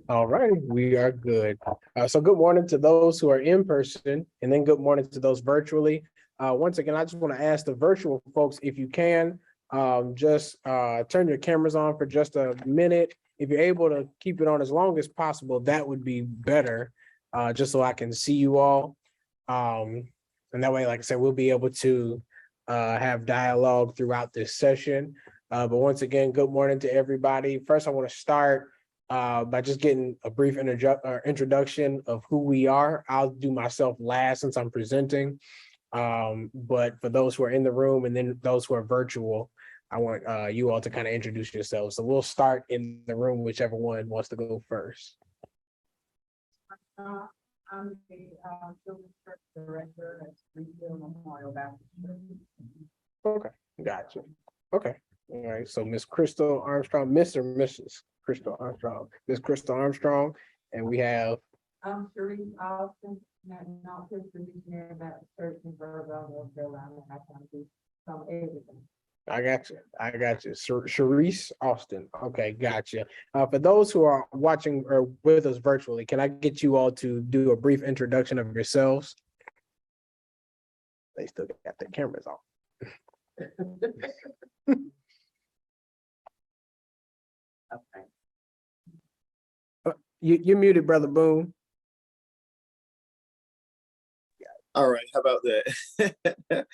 All righty, we are good. So good morning to those who are in person, and then good morning to those virtually. Once again, I just want to ask the virtual folks if you can just turn your cameras on for just a minute. If you're able to keep it on as long as possible, that would be better, just so I can see you all. And that way, like I said, we'll be able to have dialogue throughout this session. But once again, good morning to everybody. First, I want to start by just getting a brief introduction of who we are. I'll do myself last since I'm presenting. But for those who are in the room and then those who are virtual, I want you all to kind of introduce yourselves. So we'll start in the room, whichever one wants to go first. I'm the children's church director at Springfield Memorial Baptist Church. Okay, gotcha. Okay, all right. So Miss Crystal Armstrong, Miss or Mrs. Crystal Armstrong, Miss Crystal Armstrong, and we have. I'm Sharice Austin, and I'm the missionary Baptist Church in Burwell, North Carolina. I kind of do some everything. I got you. I got you. Sharice Austin. Okay, gotcha. For those who are watching or with us virtually, can I get you all to do a brief introduction of yourselves? They still got their cameras on. Okay. You're muted, Brother Boone. All right, how about that?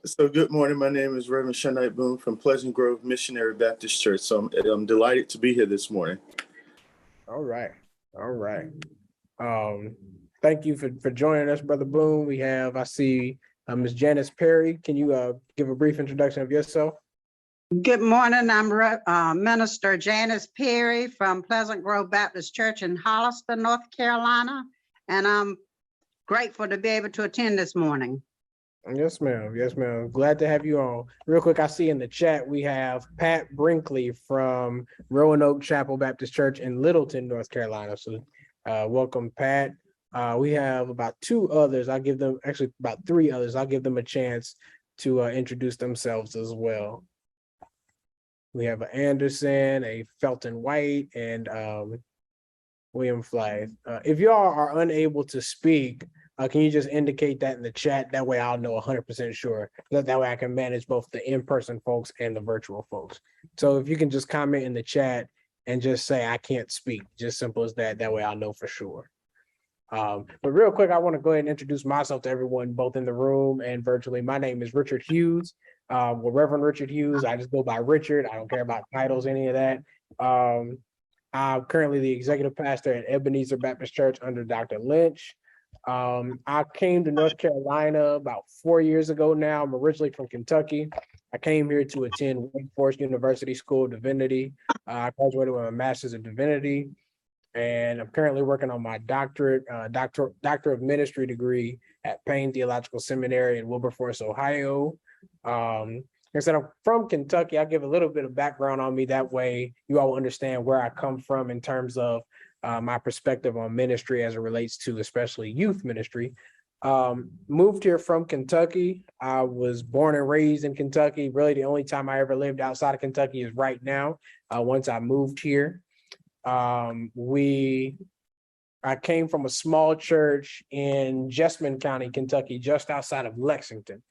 So good morning. My name is Reverend Shunite Boone from Pleasant Grove Missionary Baptist Church. So I'm delighted to be here this morning. All right. All right. Thank you for joining us, Brother Boone. We have, I see Ms. Janice Perry. Can you give a brief introduction of yourself? Good morning. I'm Minister Janice Perry from Pleasant Grove Baptist Church in Hollister, North Carolina, and I'm grateful to be able to attend this morning. Yes, ma'am. Yes, ma'am. Glad to have you on. Real quick, I see in the chat we have Pat Brinkley from Roanoke Chapel Baptist Church in Littleton, North Carolina. So welcome, Pat. We have about two others. I'll give them, actually about three others. I'll give them a chance to introduce themselves as well. We have a Anderson, a Felton White, and William Flythe. If y'all are unable to speak, can you just indicate that in the chat? That way I'll know 100% sure. That way I can manage both the in-person folks and the virtual folks. So if you can just comment in the chat and just say, I can't speak, just simple as that. That way I'll know for sure. But real quick, I want to go ahead and introduce myself to everyone, both in the room and virtually. My name is Richard Hughes. Well, Reverend Richard Hughes. I just go by Richard. I don't care about titles, any of that. I'm currently the executive pastor at Ebenezer Baptist Church under Dr. Lynch. I came to North Carolina about 4 years ago now. I'm originally from Kentucky. I came here to attend Wake Forest University School of Divinity. I graduated with a master's in divinity, and I'm currently working on my doctor of ministry degree at Payne Theological Seminary in Wilberforce, Ohio. Like I said, I'm from Kentucky. I'll give a little bit of background on me. That way you all understand where I come from in terms of my perspective on ministry as it relates to especially youth ministry. Moved here from Kentucky. I was born and raised in Kentucky. Really, the only time I ever lived outside of Kentucky is right now, once I moved here. I came from a small church in Jessamine County, Kentucky, just outside of Lexington,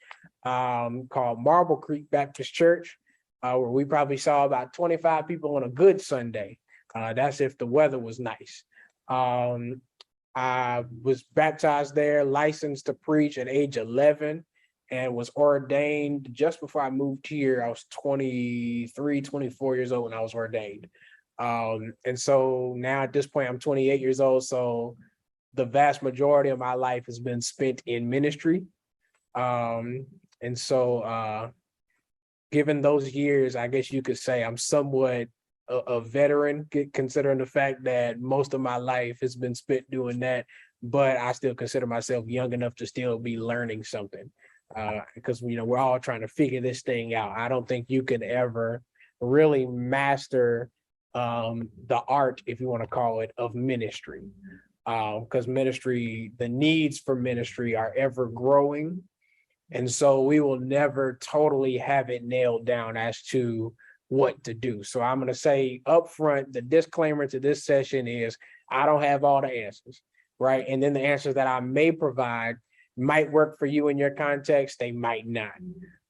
called Marble Creek Baptist Church, where we probably saw about 25 people on a good Sunday. That's if the weather was nice. I was baptized there, licensed to preach at age 11, and was ordained just before I moved here. I was 23, 24 years old when I was ordained. And so now at this point, I'm 28 years old. So the vast majority of my life has been spent in ministry. And so given those years, I guess you could say I'm somewhat a veteran, considering the fact that most of my life has been spent doing that, but I still consider myself young enough to still be learning something. Because we're all trying to figure this thing out. I don't think you could ever really master the art, if you want to call it, of ministry. Because ministry, the needs for ministry are ever growing. And so we will never totally have it nailed down as to what to do. So I'm going to say upfront, the disclaimer to this session is I don't have all the answers, right? And then the answers that I may provide might work for you in your context, they might not.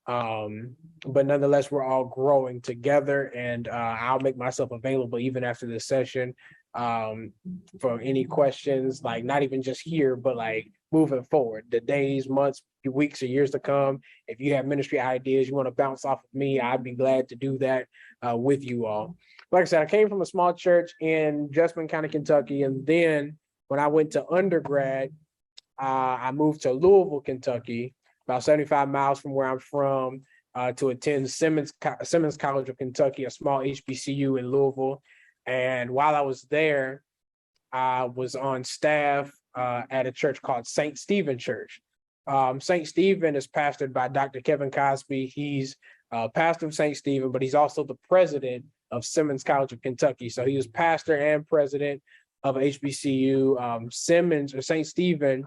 But nonetheless, we're all growing together, and I'll make myself available even after this session for any questions, like not even just here, but like moving forward, the days, months, weeks, or years to come. If you have ministry ideas you want to bounce off of me, I'd be glad to do that with you all. Like I said, I came from a small church in Jessamine County, Kentucky, and then when I went to undergrad, I moved to Louisville, Kentucky, about 75 miles from where I'm from, to attend Simmons College of Kentucky, a small HBCU in Louisville. And while I was there, I was on staff at a church called St. Stephen Church. St. Stephen is pastored by Dr. Kevin Cosby. He's pastor of St. Stephen, but he's also the president of Simmons College of Kentucky. So he was pastor and president of HBCU. Simmons or St. Stephen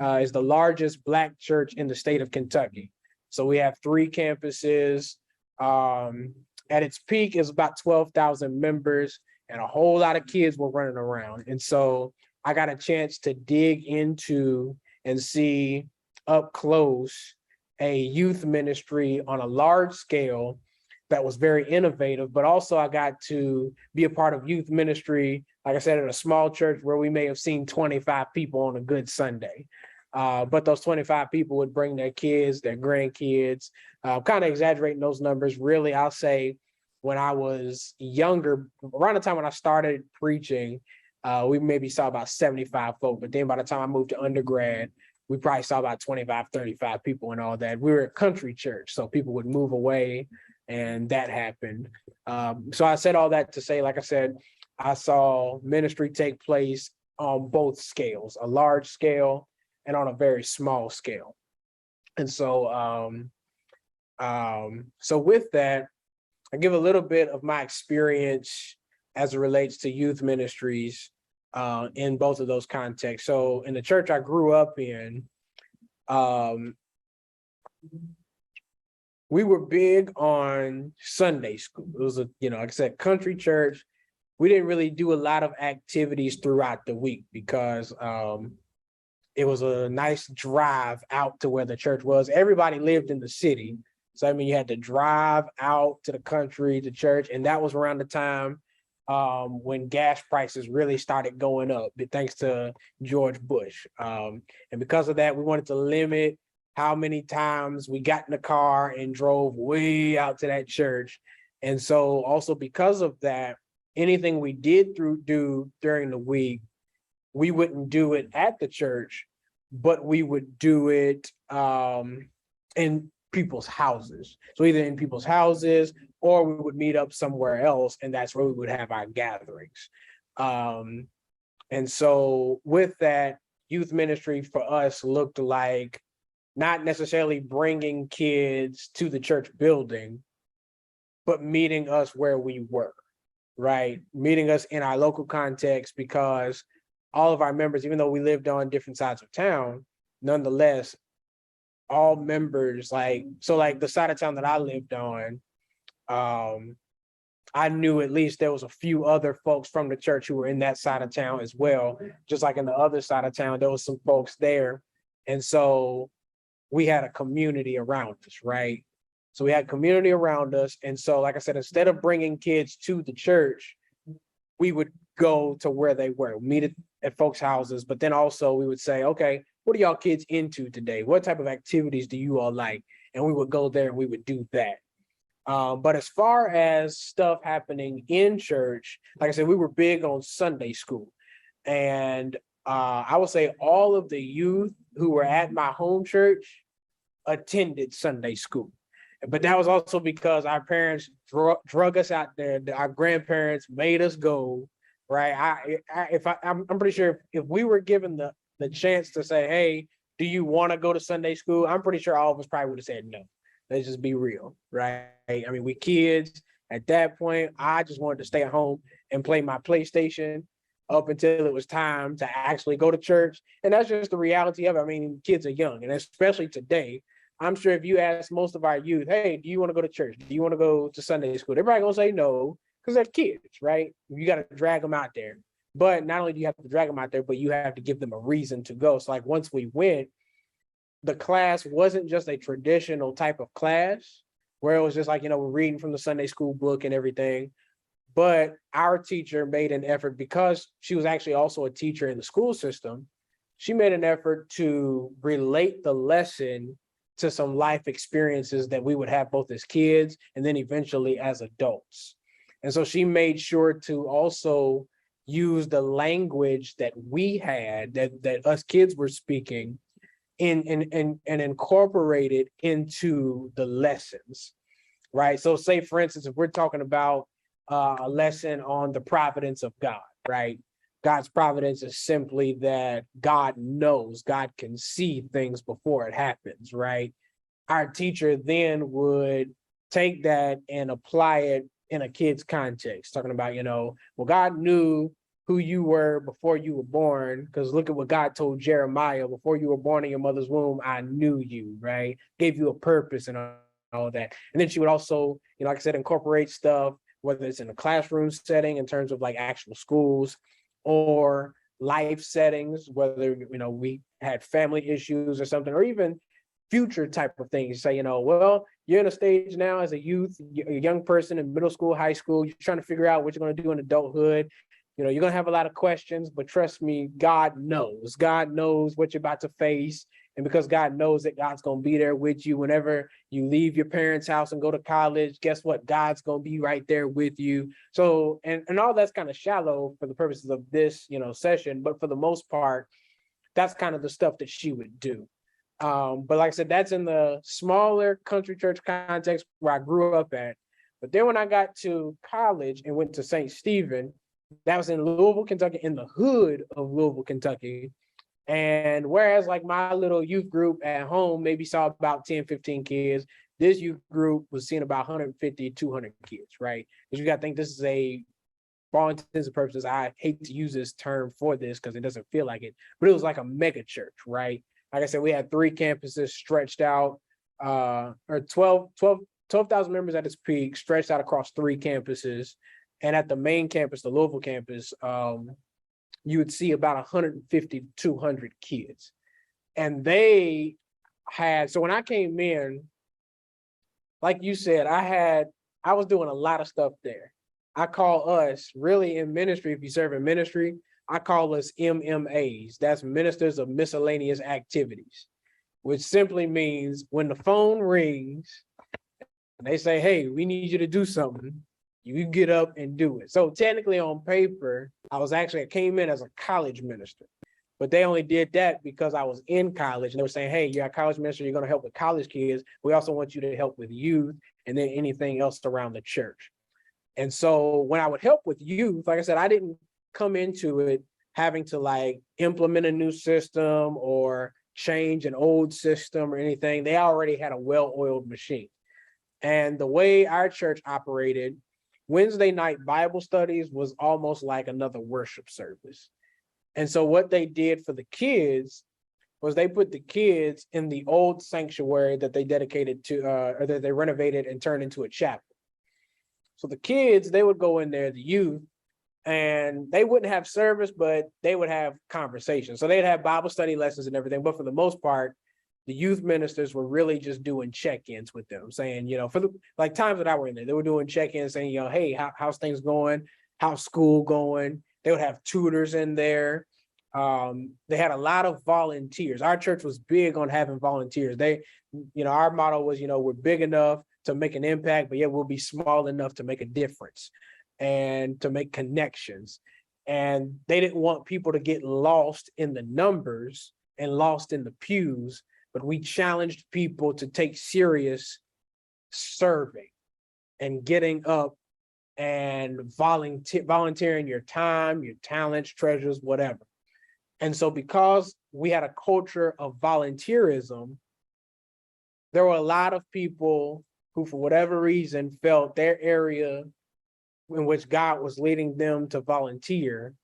is the largest Black church in the state of Kentucky. So we have 3 campuses. At its peak is about 12,000 members, and a whole lot of kids were running around. And so I got a chance to dig into and see up close a youth ministry on a large scale that was very innovative, but also I got to be a part of youth ministry, like I said, at a small church where we may have seen 25 people on a good Sunday. But those 25 people would bring their kids, their grandkids, kind of exaggerating those numbers. Really, I'll say when I was younger, around the time when I started preaching, we maybe saw about 75 folk. But then by the time I moved to undergrad, we probably saw about 25, 35 people and all that. We were a country church, so people would move away, and that happened. So I said all that to say, like I said, I saw ministry take place on both scales, a large scale and on a very small scale. And so, so with that, I give a little bit of my experience as it relates to youth ministries in both of those contexts. So in the church I grew up in, we were big on Sunday school. It was like I said, country church. We didn't really do a lot of activities throughout the week because it was a nice drive out to where the church was. Everybody lived in the city. So, I mean, you had to drive out to the country to church. And that was around the time when gas prices really started going up, thanks to George Bush. And because of that, we wanted to limit how many times we got in the car and drove way out to that church. And so also because of that, anything we did do during the week, we wouldn't do it at the church, but we would do it in people's houses. So either in people's houses or we would meet up somewhere else, and that's where we would have our gatherings. And so with that, youth ministry for us looked like not necessarily bringing kids to the church building, but meeting us where we were, right? Meeting us in our local context, because all of our members, even though we lived on different sides of town, nonetheless, all members, like the side of town that I lived on, I knew at least there was a few other folks from the church who were in that side of town as well. Just like in the other side of town, there was some folks there. And so we had a community around us, right? So we had community around us. And so, like I said, instead of bringing kids to the church, we would go to where they were, meet at folks' houses. But then also we would say, okay, what are y'all kids into today? What type of activities do you all like? And we would go there and we would do that. But as far as stuff happening in church, like I said, we were big on Sunday school. And I would say all of the youth who were at my home church attended Sunday school. But that was also because our parents drug us out there. Our grandparents made us go, right? I'm pretty sure if we were given the chance to say, hey, do you want to go to Sunday school? I'm pretty sure all of us probably would have said no. Let's just be real, right? I mean, we kids at that point. I just wanted to stay at home and play my PlayStation up until it was time to actually go to church. And that's just the reality of it. I mean, kids are young, and especially today, I'm sure if you ask most of our youth, hey, do you want to go to church? Do you want to go to Sunday school? They're probably gonna say no, because they're kids, right? You got to drag them out there. But not only do you have to drag them out there, but you have to give them a reason to go. So like once we went, the class wasn't just a traditional type of class where it was just like, we're reading from the Sunday school book and everything. But our teacher made an effort, because she was actually also a teacher in the school system. She made an effort to relate the lesson to some life experiences that we would have both as kids and then eventually as adults. And so she made sure to also use the language that we had, that us kids were speaking, and incorporate it into the lessons, right? So say, for instance, if we're talking about a lesson on the providence of God, right? God's providence is simply that God knows, God can see things before it happens, right? Our teacher then would take that and apply it in a kid's context, talking about, well, God knew who you were before you were born, because look at what God told Jeremiah: before you were born in your mother's womb, I knew you, right? Gave you a purpose and all of that. And then she would also, like I said, incorporate stuff, whether it's in a classroom setting in terms of like actual schools, or life settings, whether, we had family issues or something, or even future type of things. Say, well, you're in a stage now as a youth, a young person in middle school, high school, you're trying to figure out what you're going to do in adulthood. You're going to have a lot of questions, but trust me, God knows. God knows what you're about to face. And because God knows that God's going to be there with you whenever you leave your parents' house and go to college, guess what? God's going to be right there with you. So, and all that's kind of shallow for the purposes of this, session. But for the most part, that's kind of the stuff that she would do. But like I said, that's in the smaller country church context where I grew up at. But then when I got to college and went to St. Stephen, that was in Louisville, Kentucky, in the hood of Louisville, Kentucky. And whereas like my little youth group at home maybe saw about 10, 15 kids, this youth group was seeing about 150, 200 kids, right? Because you got to think this is for all intents and purposes, I hate to use this term for this because it doesn't feel like it, but it was like a mega church, right? Like I said, we had 3 campuses stretched out, or 12,000 members at its peak, stretched out across 3 campuses. And at the main campus, the Louisville campus, you would see about 150 to 200 kids. And they had, so when I came in, like you said, I was doing a lot of stuff there. I call us, really in ministry, if you serve in ministry, I call us MMAs. That's Ministers of Miscellaneous Activities, which simply means when the phone rings and they say, hey, we need you to do something, you get up and do it. So technically on paper, I came in as a college minister, but they only did that because I was in college and they were saying, hey, you're a college minister, you're going to help with college kids. We also want you to help with youth and then anything else around the church. And so when I would help with youth, like I said, I didn't come into it having to like implement a new system or change an old system or anything. They already had a well-oiled machine. And the way our church operated, Wednesday night Bible studies was almost like another worship service. And so what they did for the kids was they put the kids in the old sanctuary that they dedicated to, or that they renovated and turned into a chapel. So the kids, they would go in there, the youth, and they wouldn't have service, but they would have conversations. So they'd have Bible study lessons and everything. But for the most part, the youth ministers were really just doing check-ins with them, saying, for the like times that I were in there, they were doing check-ins saying, hey, how's things going? How's school going? They would have tutors in there. They had a lot of volunteers. Our church was big on having volunteers. Our motto was, we're big enough to make an impact, but yet we'll be small enough to make a difference and to make connections. And they didn't want people to get lost in the numbers and lost in the pews, but we challenged people to take serious serving and getting up and volunteering your time, your talents, treasures, whatever. And so because we had a culture of volunteerism, there were a lot of people who, for whatever reason, felt their area in which God was leading them to volunteer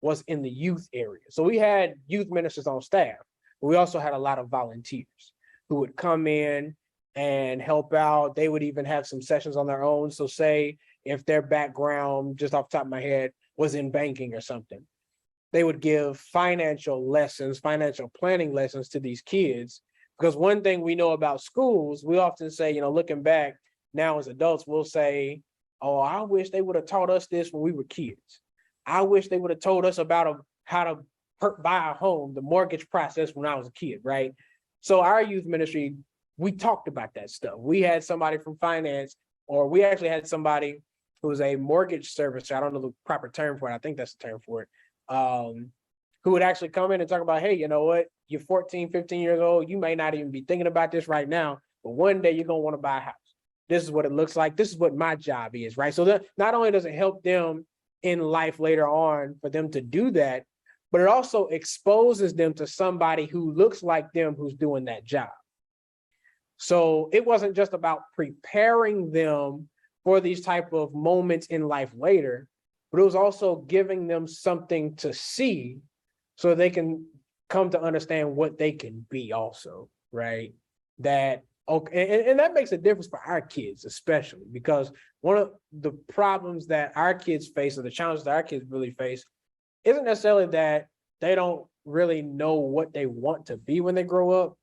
was in the youth area. So we had youth ministers on staff, but we also had a lot of volunteers. who would come in and help out. They would even have some sessions on their own. So say if their background, just off the top of my head, was in banking or something, they would give financial lessons, financial planning lessons to these kids. Because one thing we know about schools, we often say, you know, looking back now as adults, we'll say, oh, I wish they would have taught us this when we were kids. I wish they would have told us about how to buy a home, the mortgage process when I was a kid, right? So our youth ministry, we talked about that stuff. We had somebody from finance, or we actually had somebody who was a mortgage servicer. I don't know the proper term for it. I think that's the term for it. Who would actually come in and talk about, hey, you know what? You're 14, 15 years old. You may not even be thinking about this right now, but one day you're going to want to buy a house. This is what it looks like. This is what my job is, right? So that not only does it help them in life later on for them to do that, but it also exposes them to somebody who looks like them who's doing that job. So it wasn't just about preparing them for these type of moments in life later, but it was also giving them something to see so they can come to understand what they can be also, right? That, okay, and that makes a difference for our kids, especially because one of the problems that our kids face, or the challenges that our kids really face, isn't necessarily that they don't really know what they want to be when they grow up.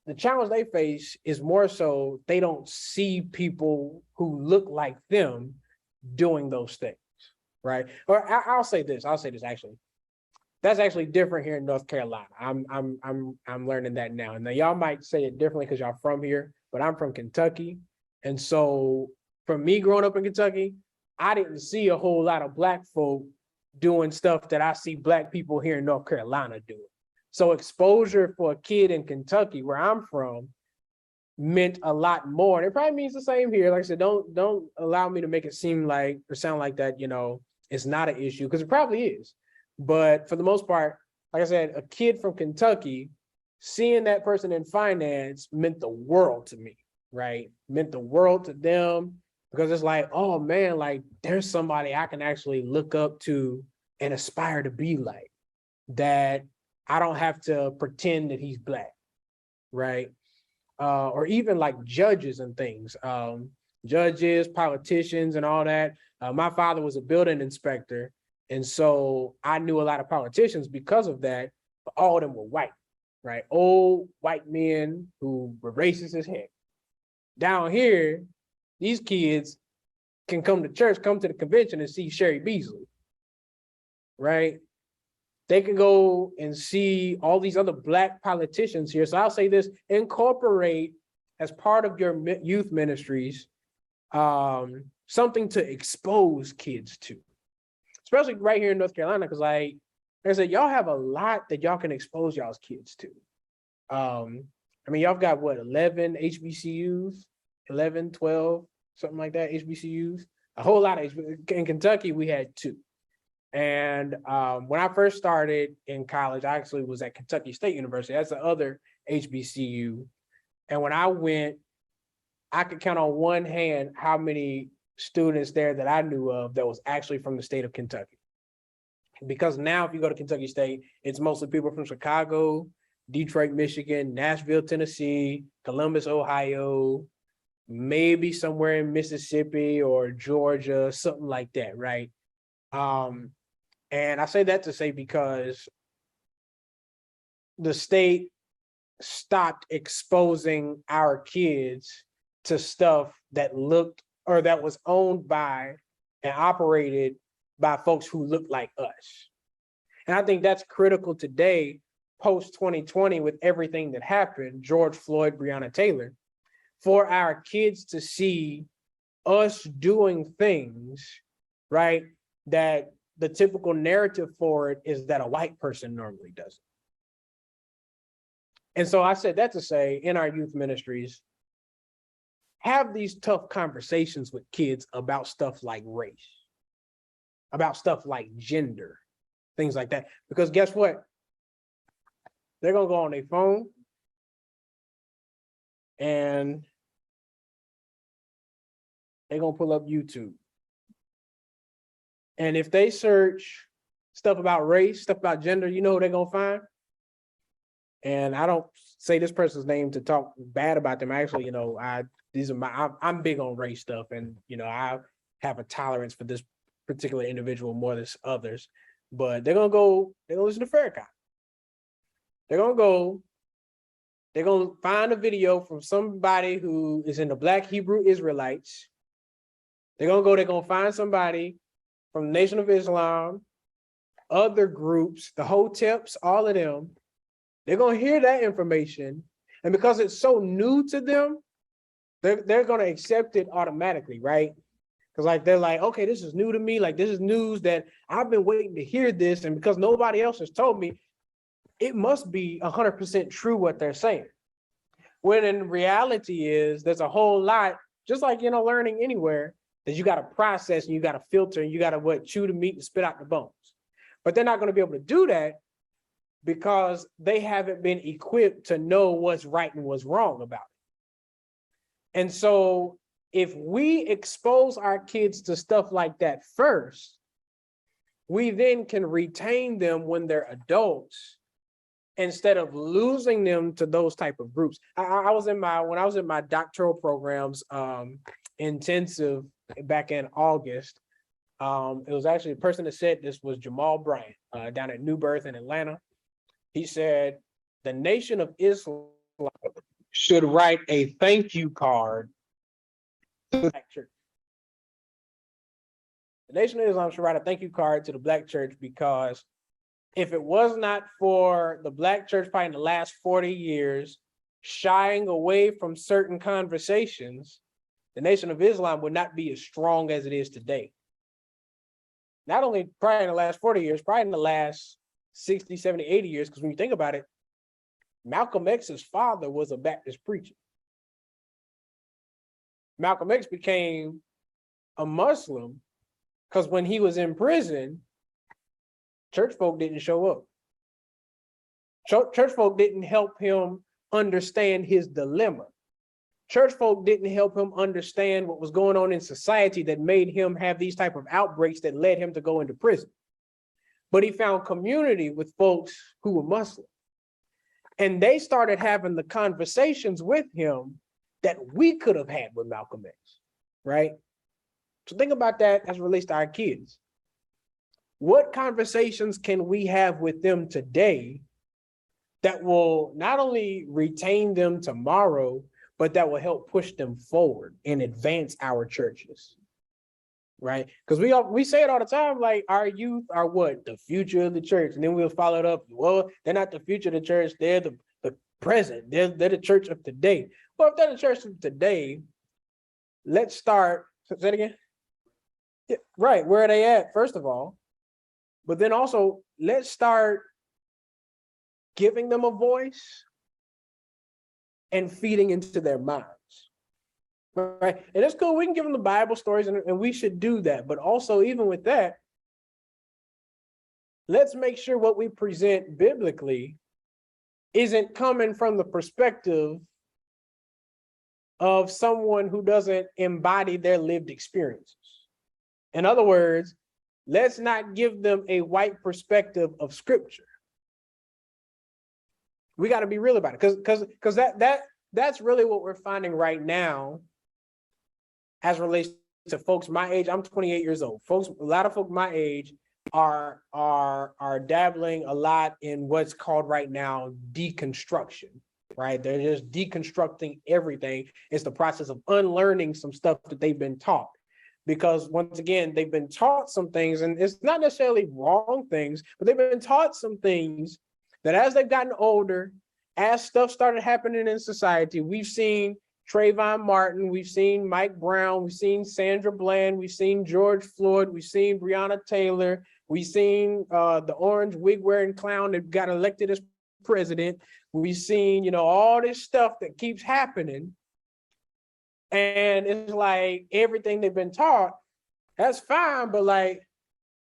The challenge they face is more so they don't see people who look like them doing those things, right? Or I'll say this actually. That's actually different here in North Carolina. I'm learning that now. And now y'all might say it differently because y'all from here, but I'm from Kentucky. And so for me growing up in Kentucky, I didn't see a whole lot of Black folk doing stuff that I see Black people here in North Carolina doing. So exposure for a kid in Kentucky, where I'm from, meant a lot more. And it probably means the same here. Like I said, don't allow me to make it seem like or sound like that, you know, it's not an issue, because it probably is. But for the most part, like I said, a kid from Kentucky, seeing that person in finance meant the world to me, right? Meant the world to them, because it's like, oh man, like there's somebody I can actually look up to and aspire to be like, that I don't have to pretend that he's Black, right? Or even like judges and things, judges, politicians and all that. My father was a building inspector. And so I knew a lot of politicians because of that, but all of them were white, right? Old white men who were racist as heck. Down here, these kids can come to church, come to the convention and see Sherry Beasley, right? They can go and see all these other Black politicians here. So I'll say this, incorporate as part of your youth ministries, something to expose kids to. Especially right here in North Carolina, because like I said, y'all have a lot that y'all can expose y'all's kids to. I mean, y'all got what, 11 HBCUs, 11, 12, something like that, HBCUs, a whole lot of, in Kentucky, we had 2. And when I first started in college, I actually was at Kentucky State University. That's the other HBCU. And when I went, I could count on one hand how many students there that I knew of that was actually from the state of Kentucky. Because now if you go to Kentucky State, it's mostly people from Chicago, Detroit, Michigan, Nashville, Tennessee, Columbus, Ohio, maybe somewhere in Mississippi or Georgia, something like that, right? And I say that to say because the state stopped exposing our kids to stuff that looked or that was owned by and operated by folks who look like us. And I think that's critical today, post 2020, with everything that happened, George Floyd, Breonna Taylor, for our kids to see us doing things, right, that the typical narrative for it is that a white person normally does it. And so I said that to say, in our youth ministries, have these tough conversations with kids about stuff like race, about stuff like gender, things like that. Because guess what? They're gonna go on their phone and they're gonna pull up YouTube. And if they search stuff about race, stuff about gender, you know who they're gonna find? And I don't say this person's name to talk bad about them. Actually, I'm big on race stuff, and I have a tolerance for this particular individual more than others. But they're gonna listen to Farrakhan. They're gonna find a video from somebody who is in the Black Hebrew Israelites. They're gonna find somebody from the Nation of Islam, other groups, the Hoteps, all of them. They're gonna hear that information, and because it's so new to them, they're gonna accept it automatically, right? Because they're like, okay, this is new to me. Like, this is news that I've been waiting to hear this, and because nobody else has told me, it must be 100% true what they're saying. When in reality there's a whole lot, just like learning anywhere, that you got to process and you got to filter and you got to chew the meat and spit out the bones. But they're not going to be able to do that because they haven't been equipped to know what's right and what's wrong about it. And so if we expose our kids to stuff like that first, we then can retain them when they're adults instead of losing them to those type of groups. When I was in my doctoral programs intensive back in August, it was actually a person that said this was Jamal Bryant down at New Birth in Atlanta. He said, the Nation of Islam should write a thank you card to the Black church. The Nation of Islam should write a thank you card to the Black church, because if it was not for the Black church probably in the last 40 years shying away from certain conversations, the Nation of Islam would not be as strong as it is today. Not only probably in the last 40 years, probably in the last 60, 70, 80 years, because when you think about it, Malcolm X's father was a Baptist preacher. Malcolm X became a Muslim because when he was in prison, church folk didn't show up. Church folk didn't help him understand his dilemma. Church folk didn't help him understand what was going on in society that made him have these type of outbreaks that led him to go into prison. But he found community with folks who were Muslim. And they started having the conversations with him that we could have had with Malcolm X, right? So think about that as it relates to our kids. What conversations can we have with them today that will not only retain them tomorrow, but that will help push them forward and advance our churches, right? Because we say it all the time, like our youth are what? The future of the church. And then we'll follow it up. Well, they're not the future of the church. They're the present. They're the church of today. Well, if they're the church of today, let's start. Say that again? Yeah, right. Where are they at, first of all? But then also, let's start giving them a voice and feeding into their minds, right? And it's cool. We can give them the Bible stories, and we should do that. But also, even with that, let's make sure what we present biblically isn't coming from the perspective of someone who doesn't embody their lived experiences. In other words, let's not give them a white perspective of scripture. We got to be real about it, because that's really what we're finding right now as relates to folks my age. I'm 28 years old. Folks, a lot of folks my age are dabbling a lot in what's called right now deconstruction, right? They're just deconstructing everything. It's the process of unlearning some stuff that they've been taught. Because once again, they've been taught some things, and it's not necessarily wrong things, but they've been taught some things that as they've gotten older, as stuff started happening in society, we've seen Trayvon Martin, we've seen Mike Brown, we've seen Sandra Bland, we've seen George Floyd, we've seen Breonna Taylor, we've seen the orange wig wearing clown that got elected as president. We've seen, all this stuff that keeps happening. And it's like everything they've been taught, that's fine, but like,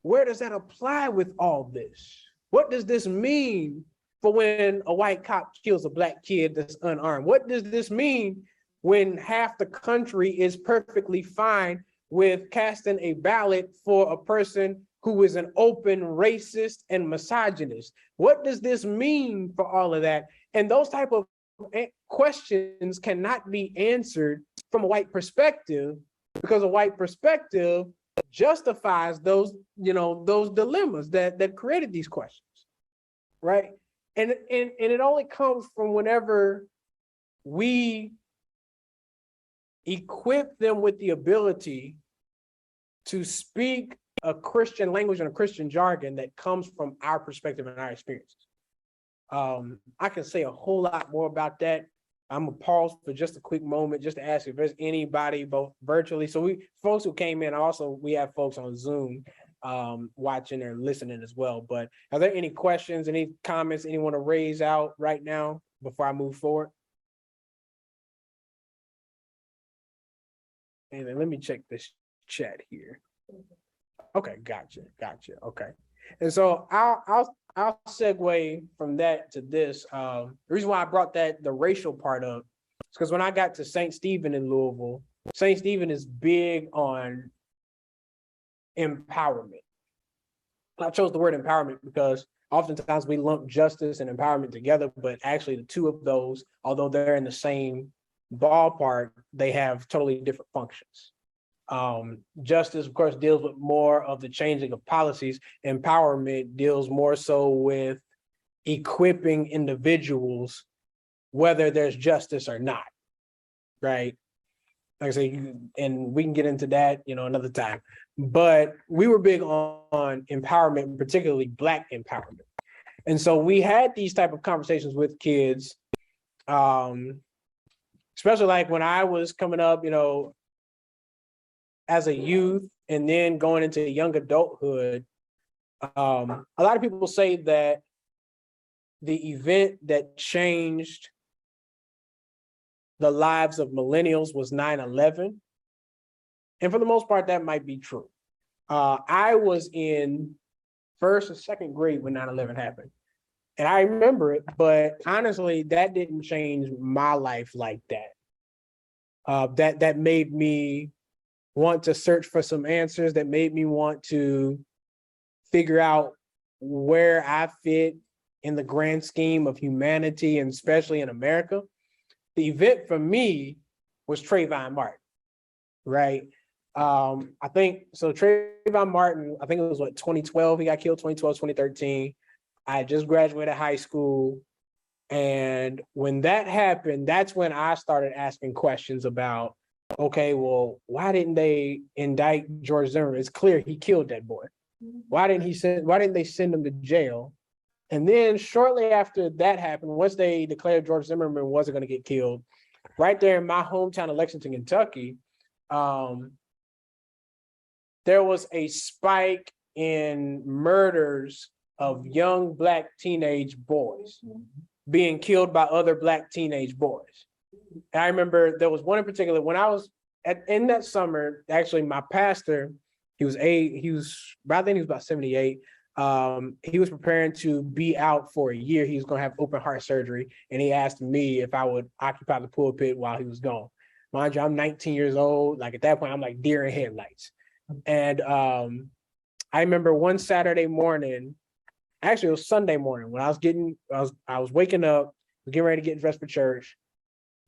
where does that apply with all this? What does this mean for when a white cop kills a black kid that's unarmed? What does this mean when half the country is perfectly fine with casting a ballot for a person who is an open racist and misogynist? What does this mean for all of that? And those type of questions cannot be answered from a white perspective, because a white perspective justifies those, those dilemmas that created these questions, right? And it only comes from whenever we equip them with the ability to speak a Christian language and a Christian jargon that comes from our perspective and our experiences. I can say a whole lot more about that. I'm gonna pause for just a quick moment just to ask if there's anybody, both virtually. So folks who came in, we have folks on Zoom watching or listening as well. But are there any questions, any comments anyone to raise out right now before I move forward? And then let me check this chat here. Okay, gotcha. Okay, and so I'll segue from that to this. The reason why I brought the racial part up is because when I got to St. Stephen in Louisville, St. Stephen is big on empowerment. I chose the word empowerment because oftentimes we lump justice and empowerment together, but actually the two of those, although they're in the same ballpark, they have totally different functions. Justice, of course, deals with more of the changing of policies. Empowerment deals more so with equipping individuals, whether there's justice or not, right? Like I say, and we can get into that, another time. But we were big on empowerment, particularly Black empowerment. And so we had these type of conversations with kids, especially like when I was coming up, as a youth and then going into young adulthood. A lot of people say that the event that changed the lives of millennials was 9/11. And for the most part, that might be true. I was in first or second grade when 9/11 happened. And I remember it, but honestly, that didn't change my life like that. That made me want to search for some answers, that made me want to figure out where I fit in the grand scheme of humanity, and especially in America. The event for me was Trayvon Martin, right? I think, so Trayvon Martin, I think it was 2012, he got killed, 2012, 2013. I had just graduated high school. And when that happened, that's when I started asking questions about, okay, well, why didn't they indict George Zimmerman? It's clear he killed that boy. Why didn't they send him to jail? And then shortly after that happened, once they declared George Zimmerman wasn't going to get killed, right there in my hometown of Lexington, Kentucky, there was a spike in murders of young Black teenage boys being killed by other Black teenage boys. And I remember there was one in particular when I was in that summer. Actually, my pastor, he was by then he was about 78. He was preparing to be out for a year. He was going to have open heart surgery, and he asked me if I would occupy the pulpit while he was gone. Mind you, I'm 19 years old. Like at that point, I'm like deer in headlights. And I remember one Saturday morning, actually it was Sunday morning, when I was waking up, getting ready to get dressed for church.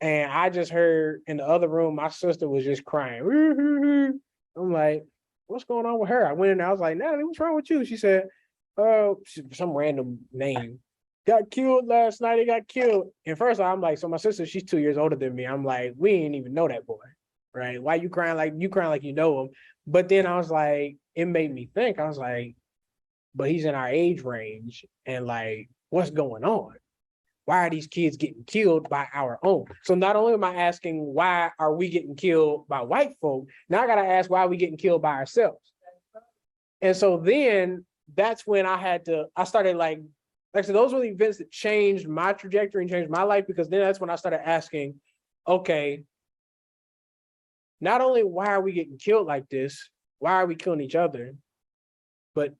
And I just heard in the other room, my sister was just crying. I'm like, what's going on with her? I went in there, I was like, Natalie, what's wrong with you? She said, some random name. Got killed last night, he got killed. And first I'm like, so my sister, she's 2 years older than me. I'm like, we didn't even know that boy, right? Why you crying like you know him? But then I was like, it made me think, I was like, but he's in our age range, and like, what's going on? Why are these kids getting killed by our own? So not only am I asking, why are we getting killed by white folk? Now I got to ask, why are we getting killed by ourselves? And so then that's when I started like I said, those were the events that changed my trajectory and changed my life, because then that's when I started asking, okay, not only why are we getting killed like this? Why are we killing each other? But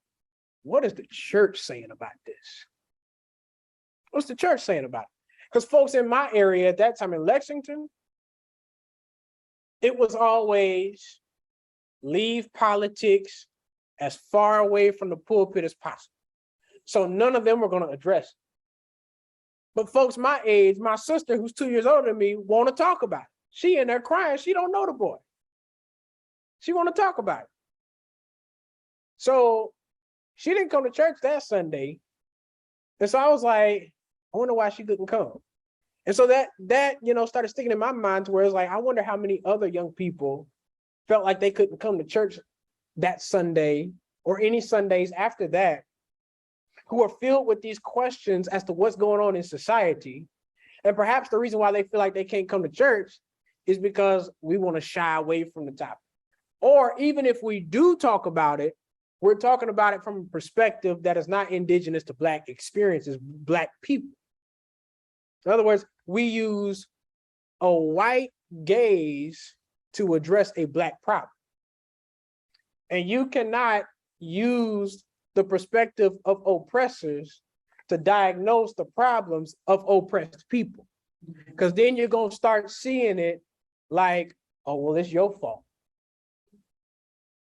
what is the church saying about this? What's the church saying about it? Because folks in my area at that time in Lexington, it was always leave politics as far away from the pulpit as possible. So none of them were going to address it. But folks my age, my sister, who's 2 years older than me, want to talk about it. She in there crying. She don't know the boy. She want to talk about it. So she didn't come to church that Sunday. And so I was like, I wonder why she couldn't come. And so that started sticking in my mind to where it's like, I wonder how many other young people felt like they couldn't come to church that Sunday or any Sundays after that, who are filled with these questions as to what's going on in society. And perhaps the reason why they feel like they can't come to church is because we want to shy away from the topic. Or even if we do talk about it, we're talking about it from a perspective that is not indigenous to Black experiences, Black people. In other words, we use a white gaze to address a Black problem. And you cannot use the perspective of oppressors to diagnose the problems of oppressed people. Because then you're going to start seeing it like, oh, well, it's your fault.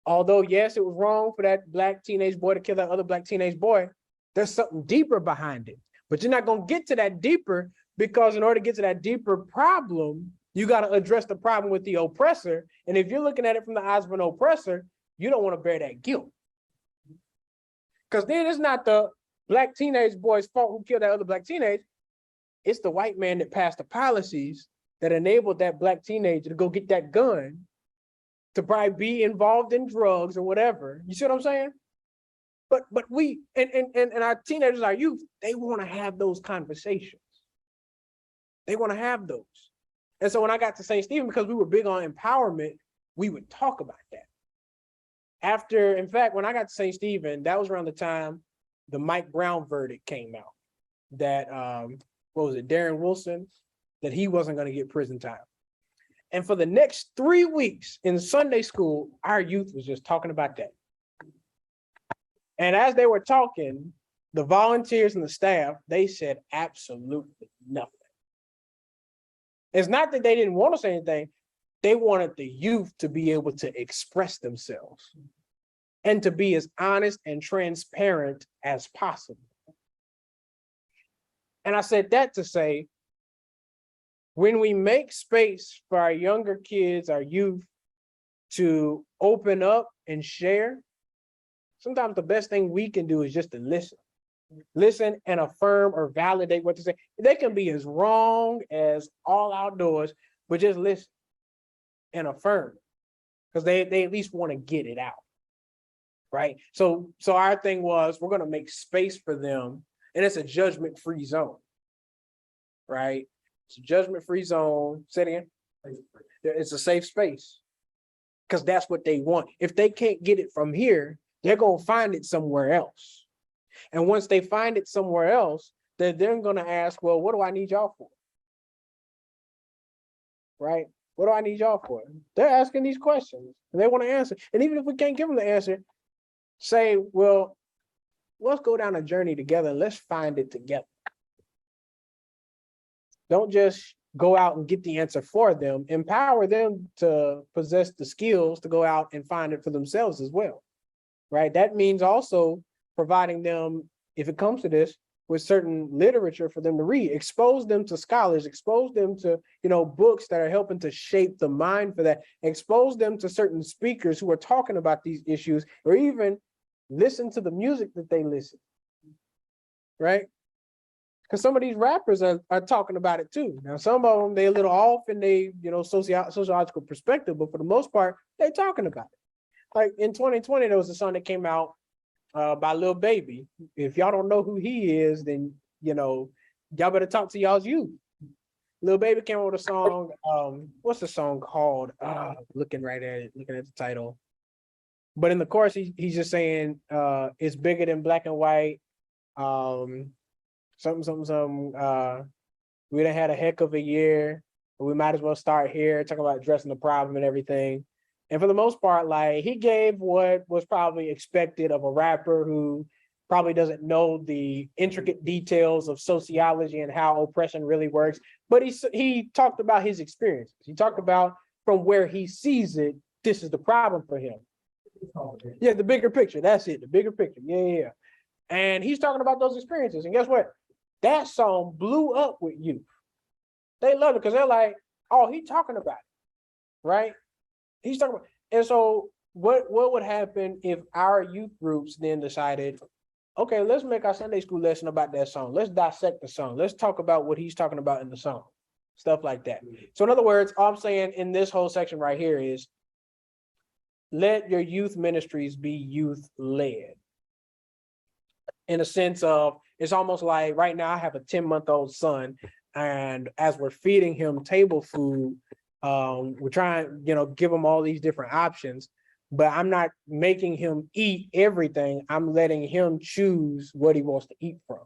Although, yes, it was wrong for that Black teenage boy to kill that other Black teenage boy, there's something deeper behind it. But you're not going to get to that deeper, because in order to get to that deeper problem, you got to address the problem with the oppressor. And if you're looking at it from the eyes of an oppressor, you don't want to bear that guilt. Because then it's not the Black teenage boy's fault who killed that other Black teenage. It's the white man that passed the policies that enabled that Black teenager to go get that gun, to probably be involved in drugs or whatever. You see what I'm saying? But we, and our teenagers, our youth, they want to have those conversations. They want to have those. And so when I got to St. Stephen, because we were big on empowerment, we would talk about that. After, in fact, when I got to St. Stephen, that was around the time the Mike Brown verdict came out, that, what was it, Darren Wilson, that he wasn't going to get prison time. And for the next 3 weeks in Sunday school, our youth was just talking about that. And as they were talking, the volunteers and the staff, they said absolutely nothing. It's not that they didn't want to say anything. They wanted the youth to be able to express themselves and to be as honest and transparent as possible. And I said that to say, when we make space for our younger kids, our youth, to open up and share, sometimes the best thing we can do is just to listen. Listen and affirm or validate what they say. They can be as wrong as all outdoors, but just listen and affirm, because they at least want to get it out, right? So our thing was, we're going to make space for them, and it's a judgment-free zone, right? It's a judgment-free zone. Say it again. It's a safe space, because that's what they want. If they can't get it from here, they're going to find it somewhere else. And once they find it somewhere else, they're then going to ask, well, what do I need y'all for? Right? What do I need y'all for? They're asking these questions and they want to answer. And even if we can't give them the answer, say, well, let's go down a journey together. Let's find it together. Don't just go out and get the answer for them. Empower them to possess the skills to go out and find it for themselves as well. Right? That means also providing them, if it comes to this, with certain literature for them to read, expose them to scholars, expose them to, books that are helping to shape the mind for that, expose them to certain speakers who are talking about these issues, or even listen to the music that they listen, right? Because some of these rappers are talking about it too. Now, some of them, they're a little off in their, sociological perspective, but for the most part, they're talking about it. Like in 2020, there was a song that came out by Lil Baby. If y'all don't know who he is, then y'all better talk to y'all's youth. Lil Baby came out with a song. What's the song called? Looking right at it, looking at the title. But in the chorus, he's just saying it's bigger than black and white. Something. We done had a heck of a year, but we might as well start here, talking about addressing the problem and everything. And for the most part, like, he gave what was probably expected of a rapper who probably doesn't know the intricate details of sociology and how oppression really works. But he talked about his experiences. He talked about from where he sees it, this is the problem for him. Yeah, the bigger picture. That's it. The bigger picture. Yeah, yeah, yeah. And he's talking about those experiences. And guess what? That song blew up with youth. They love it because they're like, oh, he's talking about it, right? He's talking about, and so what would happen if our youth groups then decided, okay, let's make our Sunday school lesson about that song. Let's dissect the song. Let's talk about what he's talking about in the song, stuff like that. So in other words, all I'm saying in this whole section right here is let your youth ministries be youth led. In a sense of, it's almost like right now I have a 10-month-old son, and as we're feeding him table food, we're trying, give him all these different options, but I'm not making him eat everything. I'm letting him choose what he wants to eat from.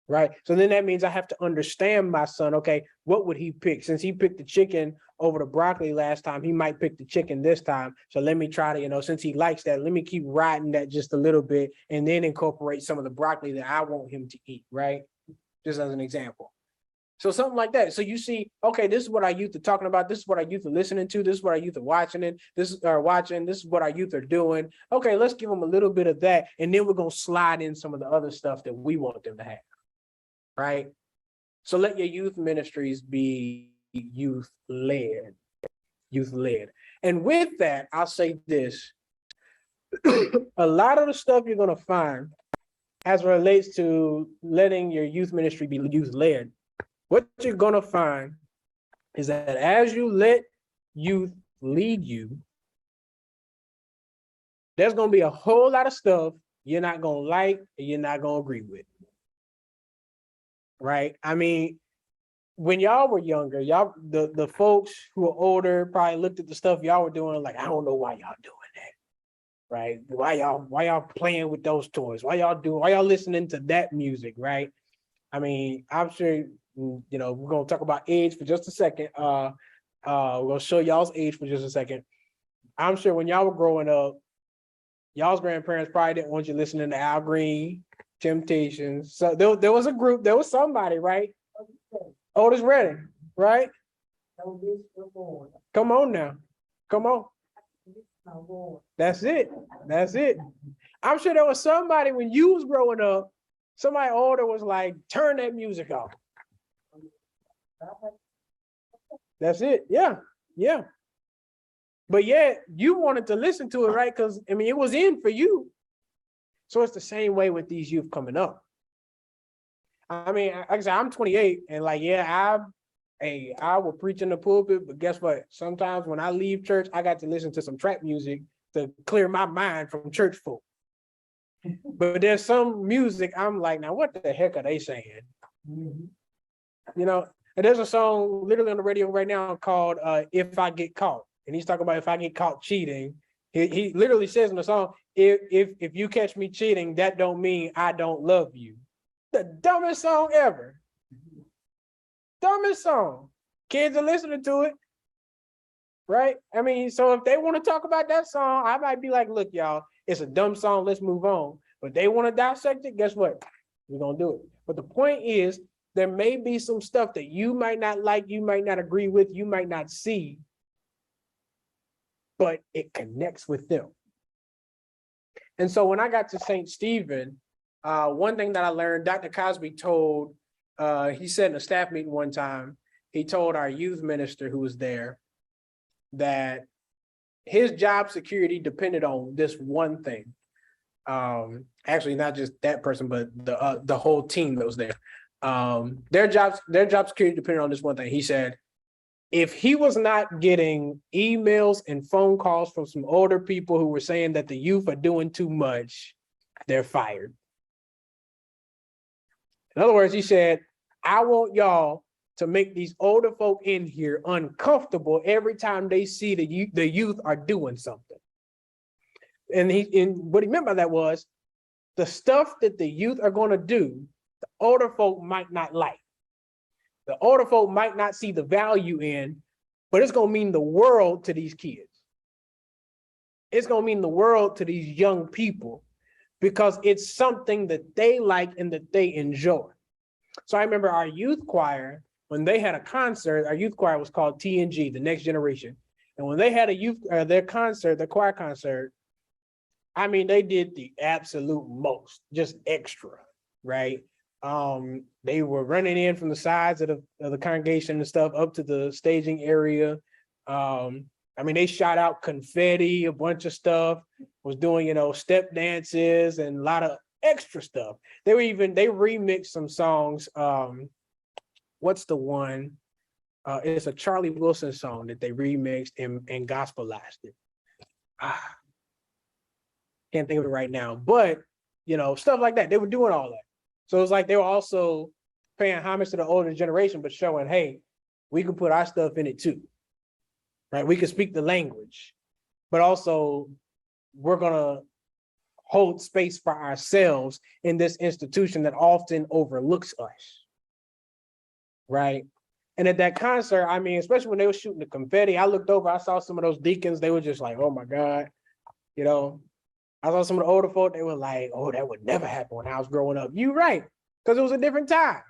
Right. So then that means I have to understand my son. Okay, what would he pick? Since he picked the chicken over the broccoli last time, he might pick the chicken this time. So let me try to, since he likes that, let me keep riding that just a little bit and then incorporate some of the broccoli that I want him to eat. Right. Just as an example. So something like that. So you see, okay, this is what our youth are talking about. This is what our youth are listening to. This is what our youth are watching it. This is what our youth are doing. Okay, let's give them a little bit of that. And then we're going to slide in some of the other stuff that we want them to have. Right? So let your youth ministries be youth led. And with that, I'll say this. A lot of the stuff you're going to find as it relates to letting your youth ministry be youth led, what you're going to find is that as you let youth lead you, there's going to be a whole lot of stuff you're not going to like and you're not going to agree with. Right? I mean, when y'all were younger, y'all, the folks who are older probably looked at the stuff y'all were doing like, I don't know why y'all doing that. Right? Why y'all playing with those toys? Why y'all listening to that music, right? I mean, I'm sure, we're going to talk about age for just a second. We're going to show y'all's age for just a second. I'm sure when y'all were growing up, y'all's grandparents probably didn't want you listening to Al Green, Temptations. So there was a group, there was somebody, right? Otis Redding, right? Come on now. Come on. That's it. I'm sure there was somebody when you was growing up, somebody older was like, turn that music off. That's it. Yeah. But yet you wanted to listen to it, right? Because it was in for you. So it's the same way with these youth coming up. Like I said, I'm 28 and I will preach in the pulpit, but guess what? Sometimes when I leave church, I got to listen to some trap music to clear my mind from church folk. But there's some music I'm like, now what the heck are they saying? And there's a song literally on the radio right now called If I Get Caught. And he's talking about if I get caught cheating. He literally says in the song, if you catch me cheating, that don't mean I don't love you. The dumbest song ever. Dumbest song. Kids are listening to it. Right? So if they want to talk about that song, I might be like, look, y'all, it's a dumb song. Let's move on. But they want to dissect it. Guess what? We're going to do it. But the point is, there may be some stuff that you might not like, you might not agree with, you might not see, but it connects with them. And so when I got to St. Stephen, one thing that I learned, Dr. Cosby told, he said in a staff meeting one time, he told our youth minister who was there that his job security depended on this one thing. Actually, not just that person, but the whole team that was there. Their job security depended on this one thing. He said, if he was not getting emails and phone calls from some older people who were saying that the youth are doing too much, they're fired. In other words, he said, I want y'all to make these older folk in here uncomfortable every time they see the youth are doing something. And what he meant by that was the stuff that the youth are going to do, the older folk might not like. The older folk might not see the value in, but it's going to mean the world to these kids. It's going to mean the world to these young people because it's something that they like and that they enjoy. So I remember our youth choir, when they had a concert, our youth choir was called TNG, the Next Generation. And when they had a youth, their concert, the choir concert, I mean, they did the absolute most, just extra, right? They were running in from the sides of the congregation and stuff up to the staging area. I mean, they shot out confetti, a bunch of stuff, was doing, step dances and a lot of extra stuff. They remixed some songs. What's the one? It's a Charlie Wilson song that they remixed and gospelized it. Can't think of it right now, but stuff like that. They were doing all that. So it was like they were also paying homage to the older generation, but showing, hey, we can put our stuff in it too. Right? We can speak the language, but also we're gonna hold space for ourselves in this institution that often overlooks us. Right? And at that concert, I mean, especially when they were shooting the confetti, I looked over, I saw some of those deacons, they were just like, oh my God, I saw some of the older folk, they were like, oh, that would never happen when I was growing up. You're right, because it was a different time.